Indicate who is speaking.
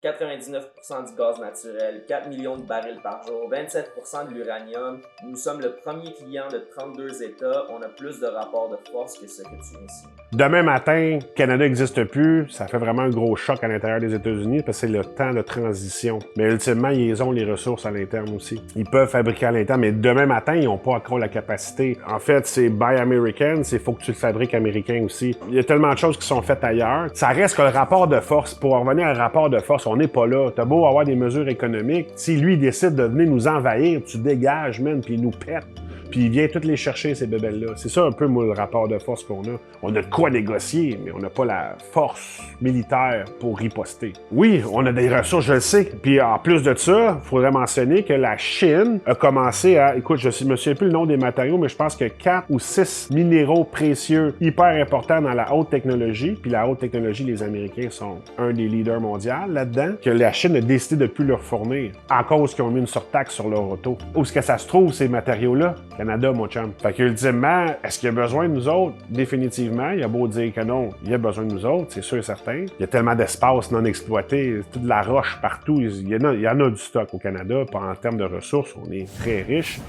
Speaker 1: 99% du gaz naturel, 4 millions de barils par jour, 27% de l'uranium. Nous sommes le premier client de 32 États. On a plus de rapports de force que ce que tu insinues.
Speaker 2: Demain matin, le Canada n'existe plus, ça fait vraiment un gros choc à l'intérieur des États-Unis parce que c'est le temps de transition. Mais ultimement, ils ont les ressources à l'interne aussi. Ils peuvent fabriquer à l'interne, mais demain matin, ils n'ont pas encore la capacité. En fait, c'est Buy American, c'est faut que tu le fabriques américain aussi. Il y a tellement de choses qui sont faites ailleurs. Ça reste que le rapport de force, pour en revenir à un rapport de force, on n'est pas là. T'as beau avoir des mesures économiques, si lui décide de venir nous envahir, tu dégages, man, puis il nous pète. Puis il vient toutes les chercher, ces bébelles-là. C'est ça un peu, moi, le rapport de force qu'on a. On a de quoi négocier, mais on n'a pas la force militaire pour riposter. Oui, on a des ressources, je le sais. Puis en plus de ça, il faudrait mentionner que la Chine a commencé à... Écoute, je me souviens plus le nom des matériaux, mais je pense que 4 ou 6 minéraux précieux hyper importants dans la haute technologie. Puis la haute technologie, les Américains sont un des leaders mondiaux là-dedans, que la Chine a décidé de plus leur fournir à cause qu'ils ont mis une surtaxe sur leur auto. Où est-ce que ça se trouve, ces matériaux-là? Canada, mon chum. Fait qu'ultimement, est-ce qu'il y a besoin de nous autres? Définitivement. Il y a beau dire que non, il y a besoin de nous autres, c'est sûr et certain. Il y a tellement d'espace non exploité, toute la roche partout. Il y en a du stock au Canada. En termes de ressources, on est très riche.